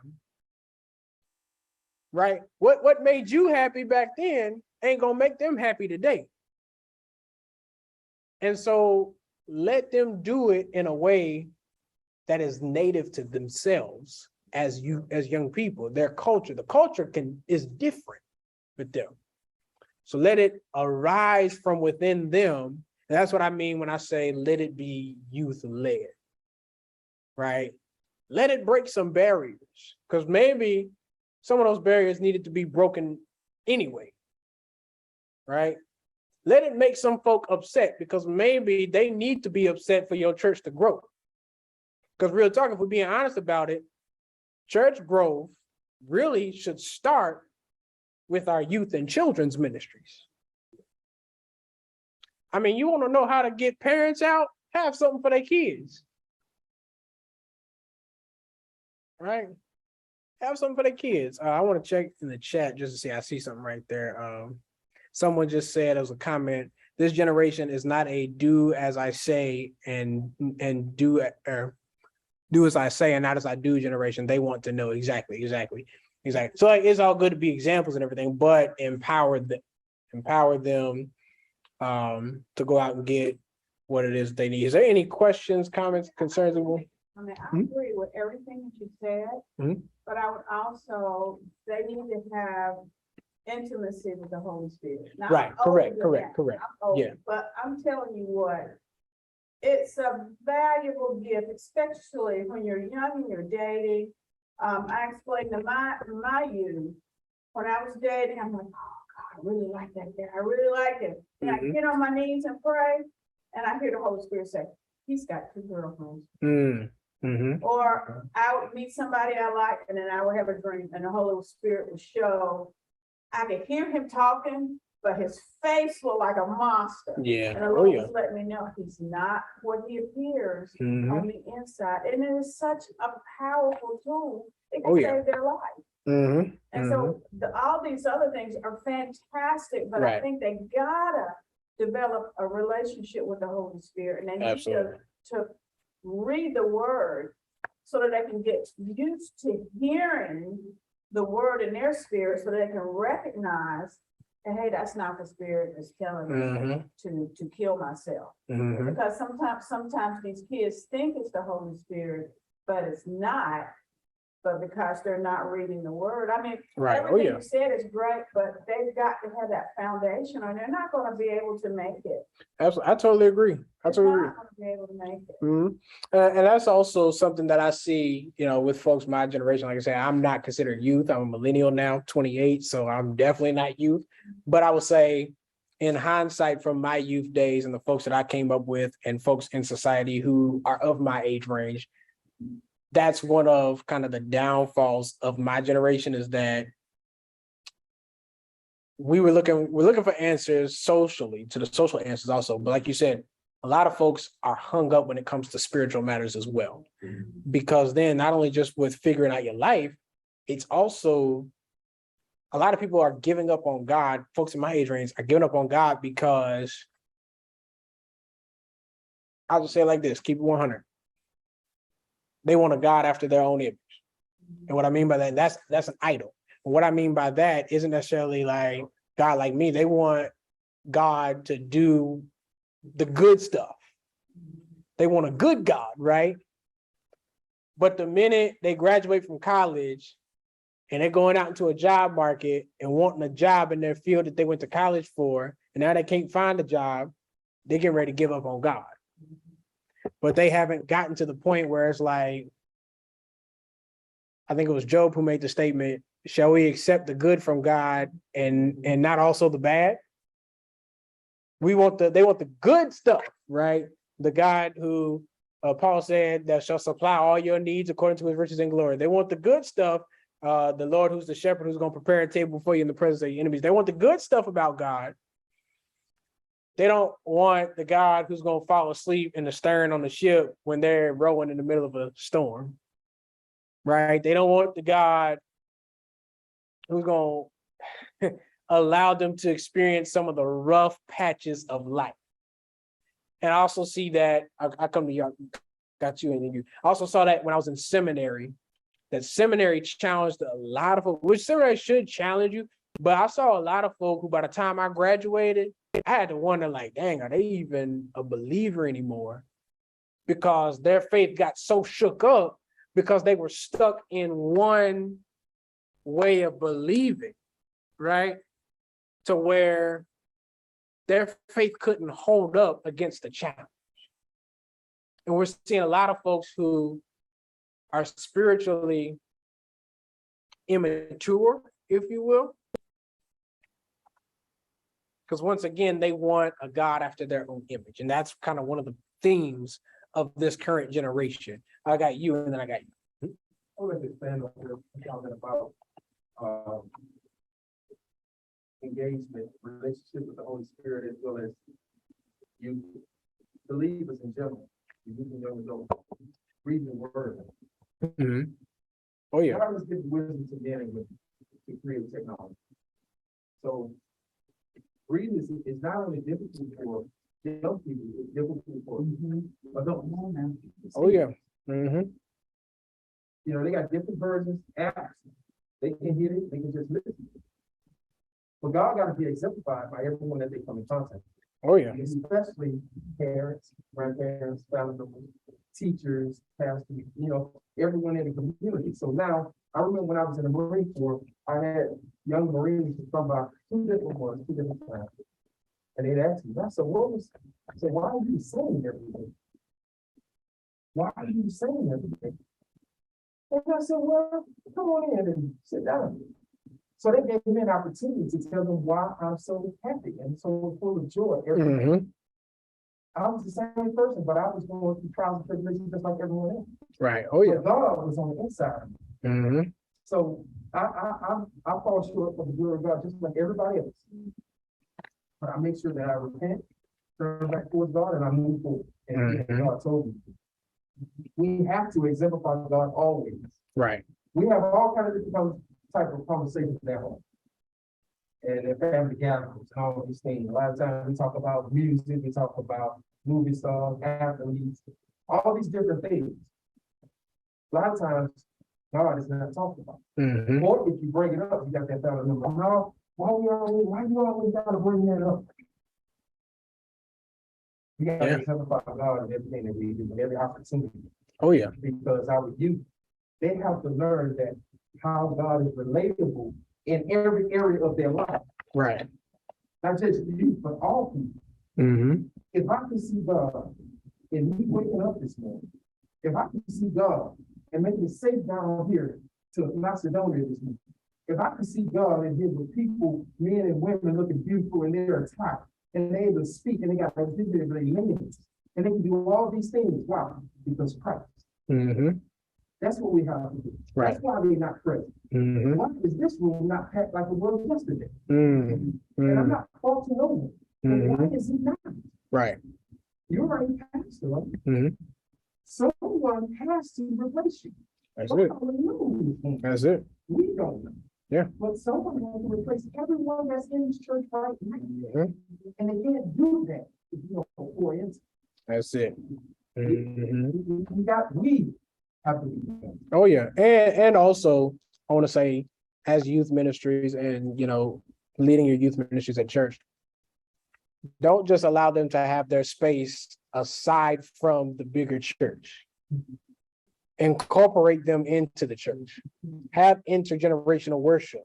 Right? What made you happy back then ain't gonna make them happy today. And so let them do it in a way that is native to themselves as young people, their culture. The culture is different with them. So let it arise from within them. And that's what I mean when I say let it be youth-led, right? Let it break some barriers, because maybe some of those barriers needed to be broken anyway, right? Let it make some folk upset, because maybe they need to be upset for your church to grow. Because real talk, if we're being honest about it, church growth really should start with our youth and children's ministries. I mean, you want to know how to get parents out? Have something for their kids. Right? Have something for their kids. I want to check in the chat just to see. I see something right there. Someone just said, as a comment, this generation is not a do as I say and do as I say and not as I do generation. They want to know exactly. So like, it's all good to be examples and everything, but empower them to go out and get what it is they need. Is there any questions, comments, concerns? I mean, I agree with everything that you said, but I would also, they need to have intimacy with the Holy Spirit. Now, Right, correct. Yeah. But I'm telling you what, it's a valuable gift, especially when you're young and you're dating. I explained to my youth, when I was dating, I'm like, oh God, I really like that guy. I really like him. And I get on my knees and pray, and I hear the Holy Spirit say, he's got 2 girlfriends. Or I would meet somebody I like, and then I would have a dream, and the Holy Spirit would show. I could hear him talking, but his face looked like a monster. Yeah. And the Lord was letting me know he's not what he appears on the inside. And it is such a powerful tool. It can save their life. And so all these other things are fantastic, but I think they gotta develop a relationship with the Holy Spirit. And they need to read the word so that they can get used to hearing the word in their spirit, so they can recognize, and hey, that's not the spirit that's telling me to kill myself. Because sometimes these kids think it's the Holy Spirit, but it's not. But because they're not reading the word, I mean, everything you said is great, but they've got to have that foundation, or they're not going to be able to make it. Absolutely, I totally agree. Not going to be able to make it. And that's also something that I see, with folks my generation. Like I said, I'm not considered youth. I'm a millennial now, 28, so I'm definitely not youth. But I would say, in hindsight, from my youth days and the folks that I came up with, and folks in society who are of my age range, that's one of kind of the downfalls of my generation, is that we're looking for answers socially, to the social answers also. But like you said, a lot of folks are hung up when it comes to spiritual matters as well. Because then not only just with figuring out your life, it's also a lot of people are giving up on God. Folks in my age range are giving up on God because, I'll just say it like this, keep it 100. They want a God after their own image. And what I mean by that, that's an idol. And what I mean by that isn't necessarily like God like me. They want God to do the good stuff. They want a good God, right? But the minute they graduate from college and they're going out into a job market and wanting a job in their field that they went to college for, and now they can't find a job, they get ready to give up on God. But they haven't gotten to the point where it's like, I think it was Job who made the statement, shall we accept the good from God and not also the bad? They want the good stuff, right? The God who Paul said that shall supply all your needs according to his riches and glory. They want the good stuff. The Lord who's the shepherd who's going to prepare a table before you in the presence of your enemies. They want the good stuff about God. They don't want the God who's going to fall asleep in the stern on the ship when they're rowing in the middle of a storm, right? They don't want the God who's going to allow them to experience some of the rough patches of life. And I also see that, I come to you, got you and you. I also saw that when I was in seminary, that seminary challenged a lot of folks, which seminary should challenge you, but I saw a lot of folk who by the time I graduated, I had to wonder like, dang, are they even a believer anymore? Because their faith got so shook up because they were stuck in one way of believing, right? To where their faith couldn't hold up against the challenge. And we're seeing a lot of folks who are spiritually immature, if you will. Because once again, they want a God after their own image. And that's kind of one of the themes of this current generation. I got you and then I got you. I would like to expand on what you're talking about engagement, relationship with the Holy Spirit, as well as you believers in general. You need to know, read the word. Mm-hmm. Oh yeah. God has given wisdom to men and women to create technology. So reading is not only difficult for young people, it's difficult for adults. Oh yeah. Mm-hmm. You know, they got different versions, apps. They can hear it, they can just listen. But God got to be exemplified by everyone that they come in contact with. Oh yeah. Especially parents, grandparents, family members, teachers, pastors, you know, everyone in the community. So now, I remember when I was in the Marine Corps, I had young Marines from about two different times. And they'd ask me, I said, why are you saying everything? Why are you saying everything? And I said, well, come on in and sit down. So they gave me an opportunity to tell them why I'm so happy and so full of joy every day. Mm-hmm. I was the same person, but I was going through trials and tribulations just like everyone else. Right. Oh yeah. But God was on the inside. Mm-hmm. So I fall short of the glory of God just like everybody else. But I make sure that I repent, turn back towards God, and I move forward. And God told me. We have to exemplify God always. Right. We have all kinds of different type of conversations at home. And in family gatherings and all of these things. A lot of times we talk about music, we talk about movie stars, athletes, all these different things. A lot of times God is not talked about. Mm-hmm. Or if you bring it up, you got that family member. No, why you always gotta bring that up? We gotta exemplify God in everything that we do, in every opportunity. Oh yeah. Because our youth, they have to learn that how God is relatable in every area of their life. Right. Not just youth, but all people. Mm-hmm. If I can see God in me waking up this morning, if I can see God and make it safe down here to Macedonia this morning, if I can see God and here with people, men and women looking beautiful in their attire, and they're able to speak and they got their names, and they can do all these things. Why? Because Christ. Mm-hmm. That's what we have to do. Right. That's why they're not present. Mm-hmm. Why is this room not packed like it was yesterday? Mm-hmm. And I'm not faulting no one. But why is it not? Right. You're right, Pastor. Right? Mm-hmm. Someone has to replace you. That's it. Knows. That's it. We don't know. Yeah. But someone has to replace everyone that's in this church right now. Mm-hmm. And they can't do that if you don't pour into. That's it. Mm-hmm. We have to do that. Oh yeah. And also I want to say, as youth ministries and leading your youth ministries at church, Don't just allow them to have their space aside from the bigger church. Incorporate them into the church. Have intergenerational worship,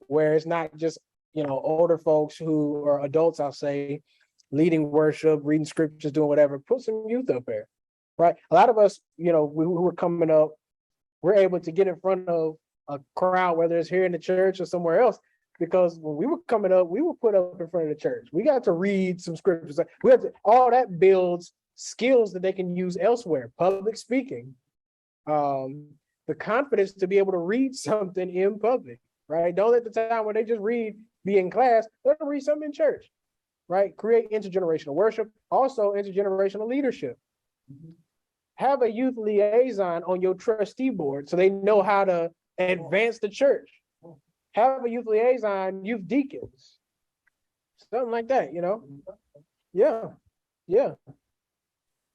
where it's not just, older folks who are adults, I'll say, leading worship, reading scriptures, doing whatever. Put some youth up there, right? A lot of us, we were coming up, we're able to get in front of a crowd, whether it's here in the church or somewhere else, because when we were coming up, we were put up in front of the church. We got to read some scriptures. All that builds skills that they can use elsewhere. Public speaking, the confidence to be able to read something in public, right? Don't let the time when they just read be in class, let them read something in church, right? Create intergenerational worship, also intergenerational leadership. Have a youth liaison on your trustee board so they know how to advance the church. Have a youth liaison, youth deacons, something like that, Yeah.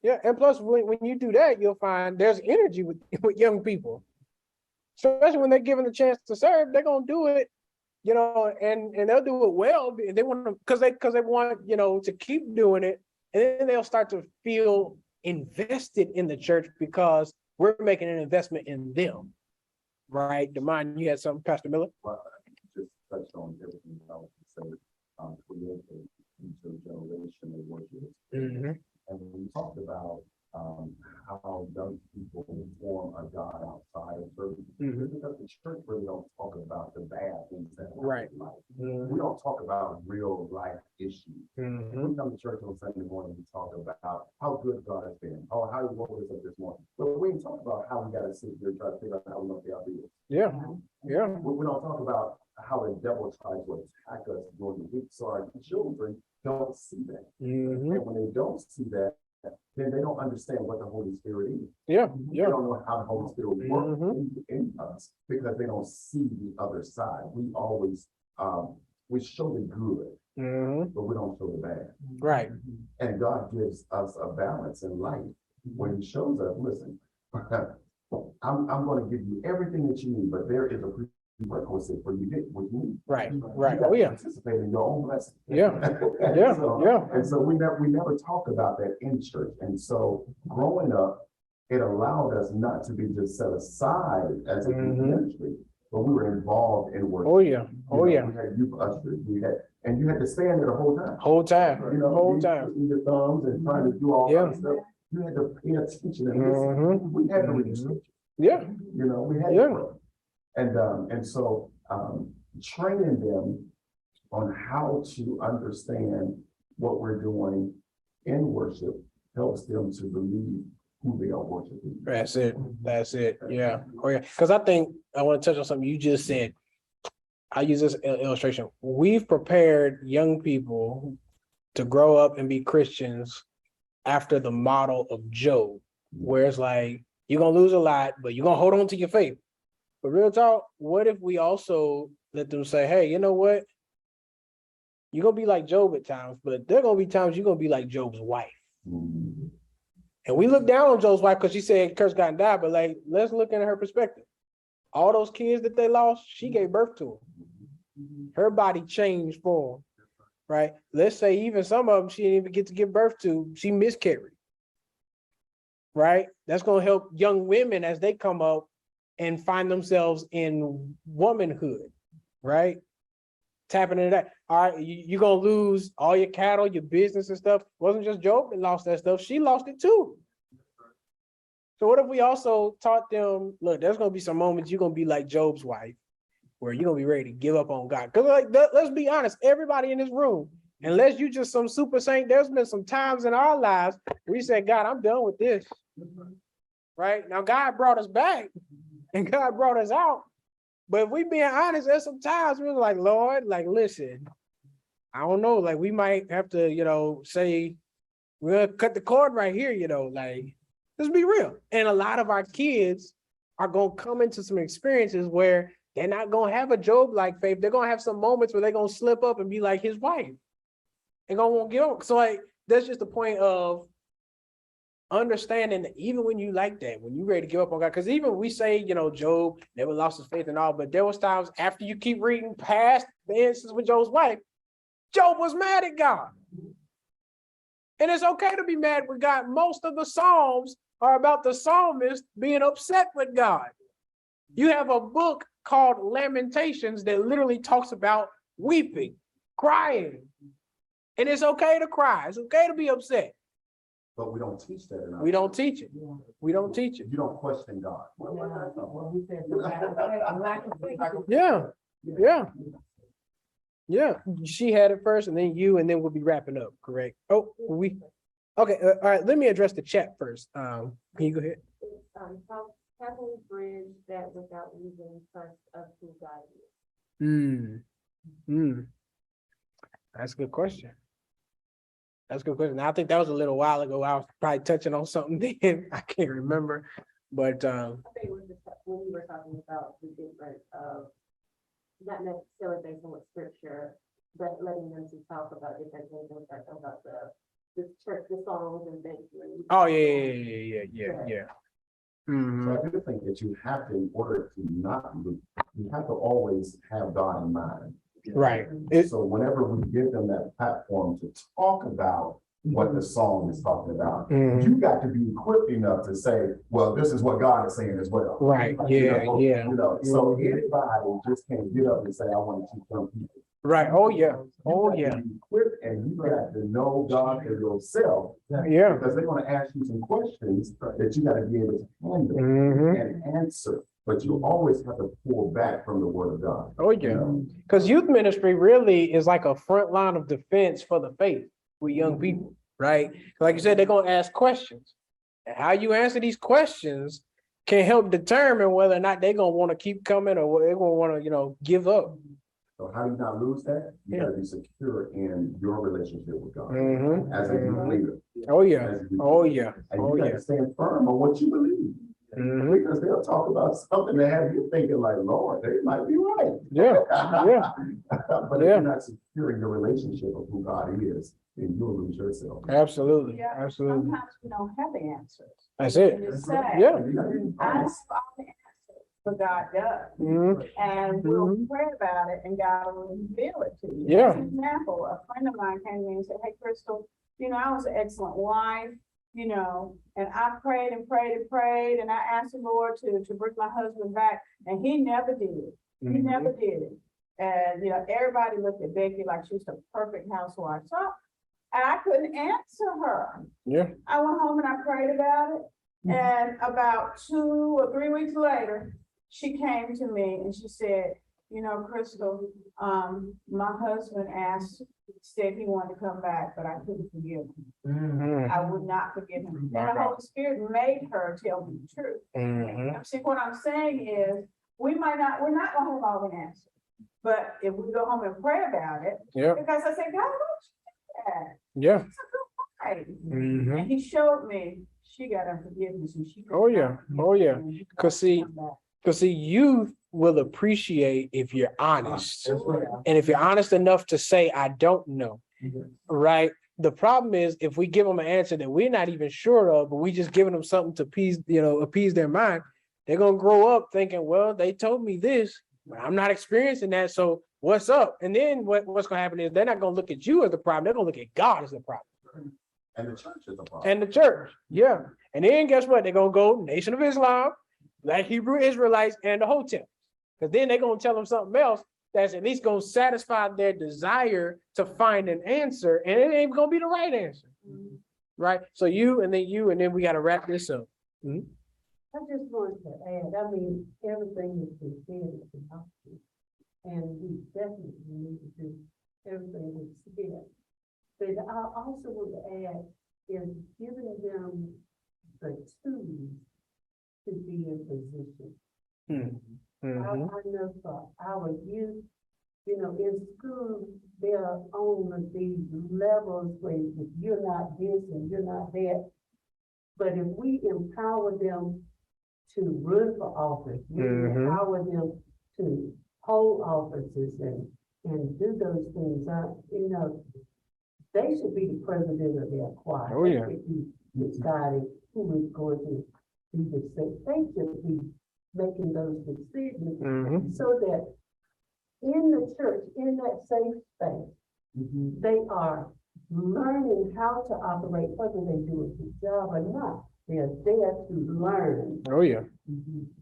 And plus, when you do that, you'll find there's energy with young people, especially when they're given the chance to serve. They're gonna do it, and they'll do it well. They want to because they want to keep doing it, and then they'll start to feel invested in the church because we're making an investment in them, right? Demond, you had something, Pastor Miller? Well, just touched on everything I was saying. Create a intergenerational worship. And when we talked about how young people form a God outside of church, because the church really don't talk about the bad things that happen in life. We don't talk about real life issues. We come to church on Sunday morning, we talk about how good God has been, or how he woke us up this morning. But we talk about how we got to sit here and try to figure out how we don't pay our bills. We don't talk about how the devil tries to attack us during the week. So our children don't see that. And when they don't see that, then they don't understand what the Holy Spirit is. They don't know how the Holy Spirit works in us because they don't see the other side. We always we show the good, but we don't show the bad. Right. And God gives us a balance in life when he shows us, listen, I'm going to give you everything that you need, but there is a prerequisite for you to get what you need. Right. You participate in your own blessing. And so we never talk about that in church. And so growing up, it allowed us not to be just set aside as a ministry, but we were involved in work. We had youth ushers, and you had to stand there the whole time. Using your thumbs and trying to do all that stuff. You had to pay attention and listen. We had to read the scripture. We had to pray. And so training them on how to understand what we're doing in worship helps them to believe who they are worshiping. That's it. Yeah. Because I think I want to touch on something you just said. I use this illustration. We've prepared young people to grow up and be Christians after the model of Job, where it's like, you're going to lose a lot, but you're going to hold on to your faith. But real talk, what if we also let them say, hey, you know what? You're going to be like Job at times, but there are going to be times you're going to be like Job's wife. And we look down on Job's wife because she said curse God and died, but let's look at her perspective. All those kids that they lost, she gave birth to them. Her body changed for them, right? Let's say even some of them she didn't even get to give birth to, she miscarried, right? That's going to help young women as they come up and find themselves in womanhood, right? Tapping into that. All right, you're going to lose all your cattle, your business and stuff. It wasn't just Job that lost that stuff. She lost it too. So what if we also taught them, look, there's going to be some moments you're going to be like Job's wife, where you're going to be ready to give up on God. Because let's be honest, everybody in this room, unless you just some super saint, there's been some times in our lives where we said, God, I'm done with this. Right? Now, God brought us back and God brought us out. But if we being honest, there's some times we're like, Lord, listen, I don't know, we might have to, say, we're going to cut the cord right here, let's be real. And a lot of our kids are going to come into some experiences where they're not going to have a Job-like faith. They're going to have some moments where they're going to slip up and be like his wife. They're going to want to give up. So that's just the point of understanding that even when you like that, when you're ready to give up on God, because even we say, Job never lost his faith and all, but there was times after you keep reading past the instance with Job's wife, Job was mad at God. And it's okay to be mad with God. Most of the Psalms are about the psalmist being upset with God. You have a book called Lamentations that literally talks about weeping, crying. And it's okay to cry. It's okay to be upset. But we don't teach that enough. We don't teach it. We don't teach it. You don't question God. Yeah, yeah. Yeah, she had it first and then you, and then we'll be wrapping up, correct? Oh, okay, all right, let me address the chat first. Can you go ahead? How can we bridge that without losing trust of who God is? That's a good question. That's a good question. I think that was a little while ago. I was probably touching on something then. I can't remember, but I think it was just when we were talking about the difference of not necessarily based on what scripture, but letting them to talk about different things and start talking about the church, the songs and things. oh yeah. So I do think that you have to, in order to not lose, you have to always have God in mind. Right. So whenever we give them that platform to talk about what the song is talking about, you got to be equipped enough to say, well, this is what God is saying as well. Right, yeah. So anybody just can't get up and say, I want to teach young people. Right, oh yeah, You got to be equipped and you got to know God for yourself. yeah. Because they're going to ask you some questions that you got to be able to handle and answer. But you always have to pull back from the word of God. Oh yeah, because youth ministry really is like a front line of defense for the faith with young people, right? Like you said, they're gonna ask questions. And how you answer these questions can help determine whether or not they're gonna want to keep coming or they're gonna want to, give up. So how do you not lose that? You got to be secure in your relationship with God as a youth leader. Oh yeah, oh yeah, And oh you got yeah. to stand firm on what you believe. Because they'll talk about something that have you thinking like, Lord, they might be right. Yeah, But if you're not secure in your relationship of who God is, then you'll lose yourself. absolutely, Yeah, absolutely. sometimes we don't have the answers. That's it. You say, Yeah. I saw the answers, but God does. And we'll pray about it and God will reveal it to you. Yeah. As an example, a friend of mine came to me and said, hey, Crystal, I was an excellent wife, and I prayed and prayed and prayed, and I asked the Lord to bring my husband back, and he never did it. He never did it. And, everybody looked at Becky like she was the perfect housewife. So, and I couldn't answer her. Yeah. I went home and I prayed about it. And about 2 or 3 weeks later, she came to me and she said, Crystal, my husband said he wanted to come back, but I couldn't forgive him. I would not forgive him. And the Holy Spirit made her tell me the truth. See, what I'm saying is, we're not gonna have all the answers. But if we go home and pray about it, because I said, God, why don't you do that? Yeah. And he showed me she got unforgiveness and she. Oh yeah. Cause see, youth will appreciate if you're honest. And if you're honest enough to say, I don't know, right? The problem is if we give them an answer that we're not even sure of, but we just giving them something to appease their mind, they're going to grow up thinking, well, they told me this, but I'm not experiencing that. So what's up? And then what's going to happen is they're not going to look at you as the problem. They're going to look at God as the problem. And the church is the problem. And the church. Yeah. And then guess what? They're going to go Nation of Islam, Black Hebrew Israelites, and the hotel. Because then they're going to tell them something else that's at least going to satisfy their desire to find an answer. And it ain't going to be the right answer. Right? So you, and then we got to wrap this up. I just wanted to add, everything that's been said is important. And we definitely need to do everything that's said. But I also want to add is giving them the tools to be in position. I know for our youth, in school, they're on these levels where if you're not this and you're not that. But if we empower them to run for office, we empower them to hold offices and do those things, they should be the president of their choir. Oh, yeah. They should be deciding who is going to be the state. They should be making those decisions so that in the church, in that safe space, they are learning how to operate, whether they do a good job or not. They're there to learn, Oh, yeah.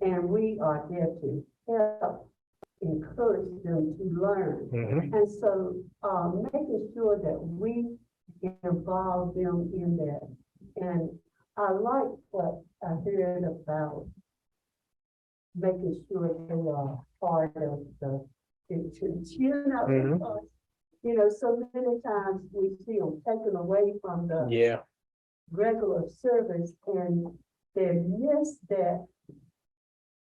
and we are there to help encourage them to learn. Mhm. And so, making sure that we involve them in that. And I like what I heard about making sure they are part of the church, Mhm. because, so many times we see them taken away from the Yeah. regular service, and they miss that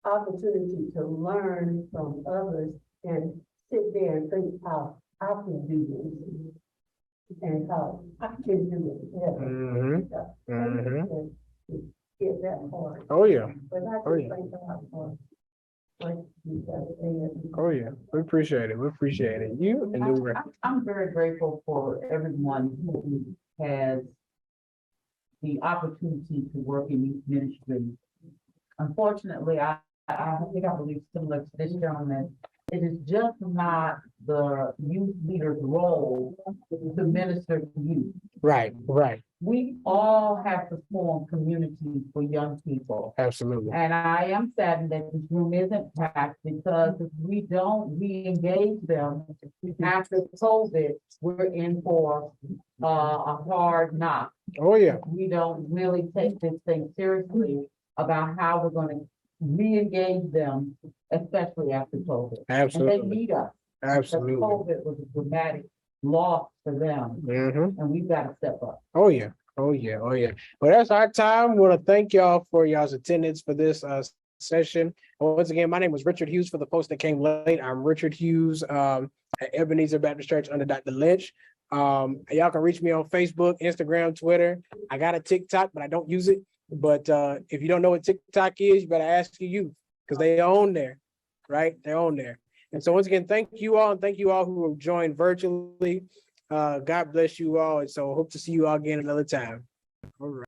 opportunity to learn from others and sit there and think how I can do this and how I can do it better. Mhm. Mhm. Get that part. Oh, yeah. But I Oh, just yeah. thank God for what you guys said. Oh, yeah. We appreciate it. We appreciate it. You and New I'm very grateful for everyone who has the opportunity to work in youth ministry. Unfortunately, I think I believe similar to this gentleman, it is just not the youth leader's role to minister to youth. Right, right. We all have to form communities for young people. Absolutely. And I am saddened that this room isn't packed, because if we don't re-engage them after COVID, we're in for a hard knock. Oh, yeah. We don't really take this thing seriously about how we're gonna re-engage them, especially after COVID. And they Absolutely. need us. Because Absolutely. COVID was a dramatic loss for them, Mhm. and we've got to step up. Oh, yeah. Oh, yeah. Oh, yeah. Well, that's our time. Want to thank y'all for y'all's attendance for this session. Once again, my name was Richard Hughes. For the folks that came late, I'm Richard Hughes at Ebenezer Baptist Church under Dr. Lynch. Y'all can reach me on Facebook, Instagram, Twitter. I got a TikTok, but I don't use it. But if you don't know what TikTok is, you better ask your youth, because they own there, right? They're on there. And so once again, thank you all, and thank you all who have joined virtually. God bless you all. And so hope to see you all again another time. All right.